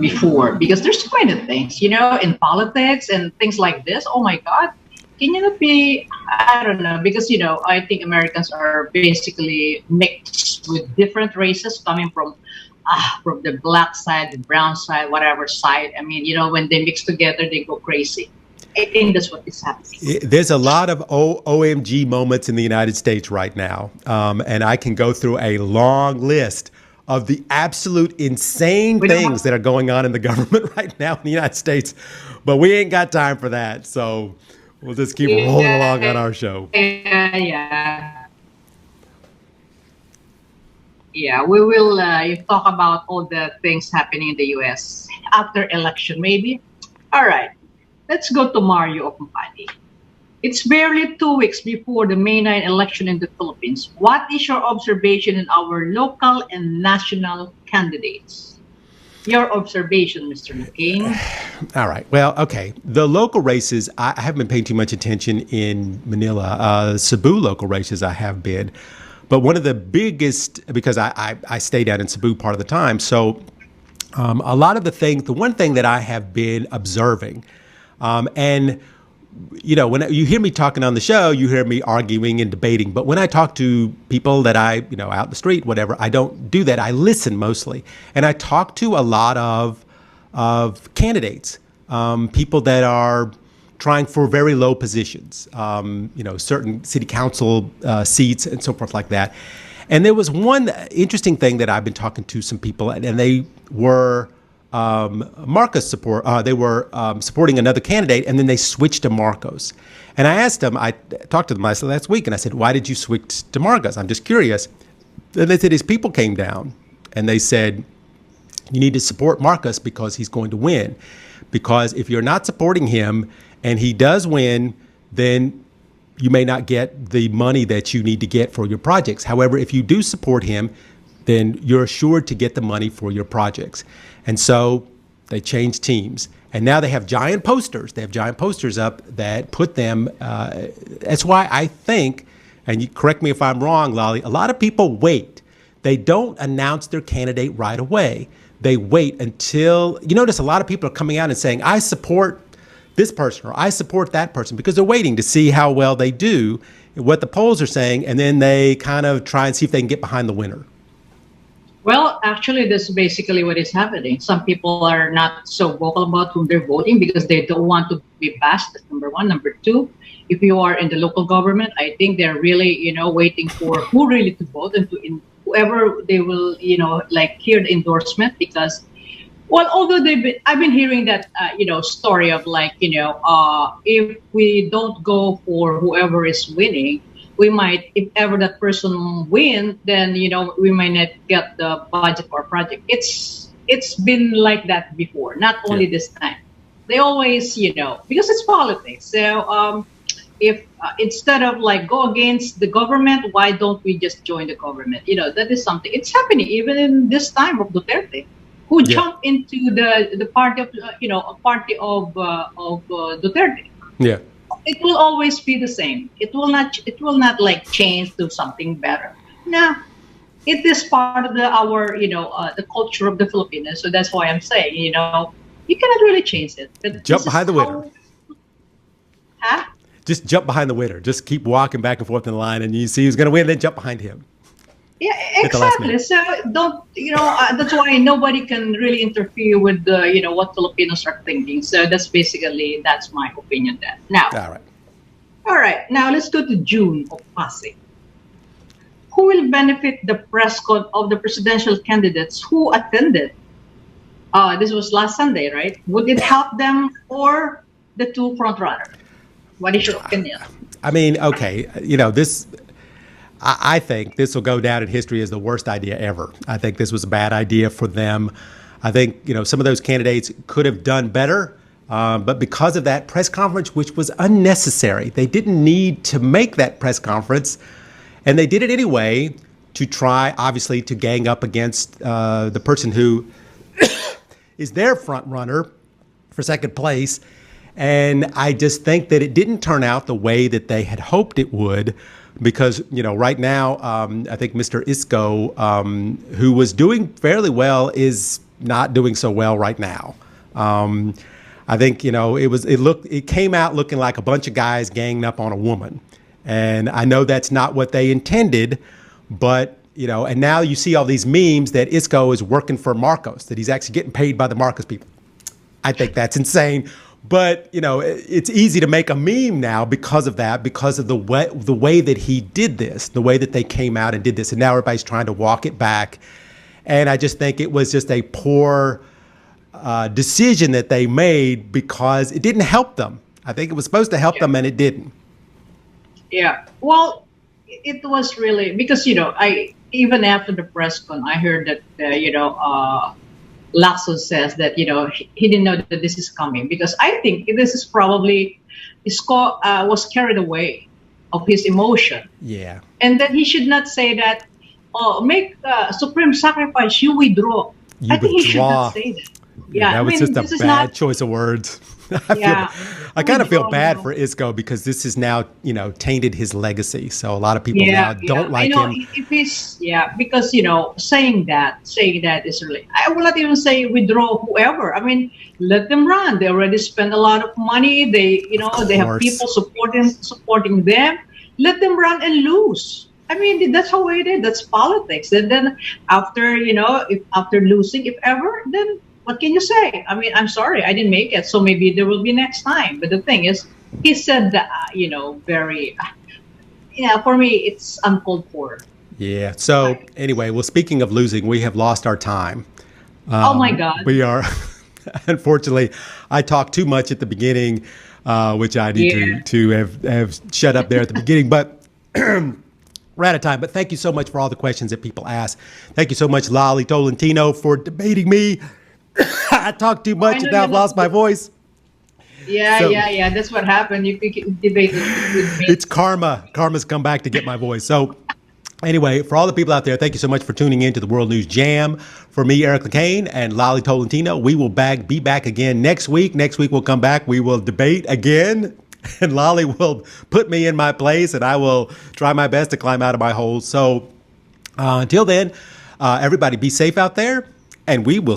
before, because there's so many things, in politics and things like this. Oh, my God. Can you not be, I don't know, because, I think Americans are basically mixed with different races coming from the black side, the brown side, whatever side. I mean, when they mix together, they go crazy. I think that's what is happening. There's a lot of OMG moments in the United States right now. And I can go through a long list of the absolute insane things that are going on in the government right now in the United States. But we ain't got time for that. So we'll just keep rolling along on our show. Yeah, we will talk about all the things happening in the U.S. after election, maybe. All right. Let's go to Mario Okumpani. It's barely 2 weeks before the May 9 election in the Philippines. What is your observation in our local and national candidates? Your observation, Mr. Lecain. All right. Well, okay. The local races, I haven't been paying too much attention in Manila. Cebu local races I have been. But one of the biggest, because I stay down in Cebu part of the time, so a lot of the one thing that I have been observing And when you hear me talking on the show, you hear me arguing and debating. But when I talk to people that out in the street, whatever, I don't do that. I listen mostly, and I talk to a lot of candidates, people that are trying for very low positions, certain city council seats and so forth like that. And there was one interesting thing that I've been talking to some people, and they were Marcos support. They were supporting another candidate, and then they switched to Marcos. And I asked them, I talked to them last week, and I said, "Why did you switch to Marcos? I'm just curious." And they said his people came down, and they said, "You need to support Marcos because he's going to win. Because if you're not supporting him and he does win, then you may not get the money that you need to get for your projects. However, if you do support him, then you're assured to get the money for your projects." And so they changed teams. And now they have giant posters. They have giant posters up that put them. That's why I think, and you correct me if I'm wrong, Lolly, a lot of people wait. They don't announce their candidate right away. They wait until, you notice a lot of people are coming out and saying, "I support this person," or "I support that person," because they're waiting to see how well they do, what the polls are saying, and then they kind of try and see if they can get behind the winner. Well, actually, this is basically what is happening. Some people are not so vocal about whom they're voting because they don't want to be bashed. That's number one. Number two, if you are in the local government, I think they're really, waiting for who really to vote and whoever they will, hear the endorsement because, well, although I've been hearing that, story of if we don't go for whoever is winning, we might, if ever that person win, then, we might not get the budget for a project. It's been like that before, not only this time. They always, because it's politics. So if instead of go against the government, why don't we just join the government? That is something. It's happening even in this time of Duterte, who jumped into the party of, a party of Duterte. Yeah. It will always be the same. It will not change to something better. No, it is part of our the culture of the Filipinos. So that's why I'm saying you cannot really change it. But jump behind the winner. Huh? Just jump behind the winner. Just keep walking back and forth in the line, and you see who's going to win. Then jump behind him. Yeah, exactly. So don't that's why nobody can really interfere with what Filipinos are thinking. So that's my opinion. Then now, all right. Now let's go to June of Pasig. Who will benefit the press con of the presidential candidates who attended? This was last Sunday, right? Would it help them or the two frontrunners? What is your opinion? I mean, okay, this. I think this will go down in history as the worst idea ever. I think this was a bad idea for them. I think, some of those candidates could have done better, but because of that press conference, which was unnecessary, they didn't need to make that press conference, and they did it anyway to try, obviously, to gang up against the person who is their front runner for second place. And I just think that it didn't turn out the way that they had hoped it would. Because, right now, I think Mr. Isco, who was doing fairly well, is not doing so well right now. I think, it came out looking like a bunch of guys ganging up on a woman. And I know that's not what they intended, but, and now you see all these memes that Isco is working for Marcos, that he's actually getting paid by the Marcos people. I think that's insane. But, it's easy to make a meme now because of that, because of the way that he did this, the way that they came out and did this. And now everybody's trying to walk it back. And I just think it was just a poor decision that they made because it didn't help them. I think it was supposed to help them and it didn't. Yeah. Well, it was really because, even after the press con, I heard that, Lacson says that he didn't know that this is coming because I think this is probably Isco was carried away of his emotion. Yeah, and that he should not say that. Make supreme sacrifice. You withdraw. I think he should not say that. Yeah, that was just a bad choice of words. I feel, Yeah. I We kind of feel don't bad know. for Isco because this is now, tainted his legacy. So a lot of people Yeah, now yeah. don't I like know him. if it's yeah, because saying that is really. I will not even say withdraw whoever. I mean, let them run. They already spend a lot of money. Of They have course. people supporting them. Let them run and lose. I mean, that's how it is. That's politics. And then after if after losing, if ever, then what can you say? I mean, I'm sorry, I didn't make it, so maybe there will be next time. But the thing is, he said that very yeah, for me, it's uncalled for. Yeah. So Like, anyway, well, speaking of losing, we have lost our time. oh my God. We are, unfortunately, I talked too much at the beginning, which I need Yeah. to have shut up there at the beginning. But we're out of time. But thank you so much for all the questions that people ask. Thank you so much, Lolly Tolentino, for debating me. I talked too Oh, I much and know now you I've love lost my to. voice. Yeah, So yeah, yeah. That's what happened. You debate with me. it's karma. Karma's come back to get my voice. So anyway, for all the people out there, thank you so much for tuning in to the World News Jam. For me, Eric Lecain and Lolly Tolentino, we will be back again next week. Next week we'll come back. We will debate again. And Lolly will put me in my place, and I will try my best to climb out of my hole. So until then, everybody be safe out there, and we will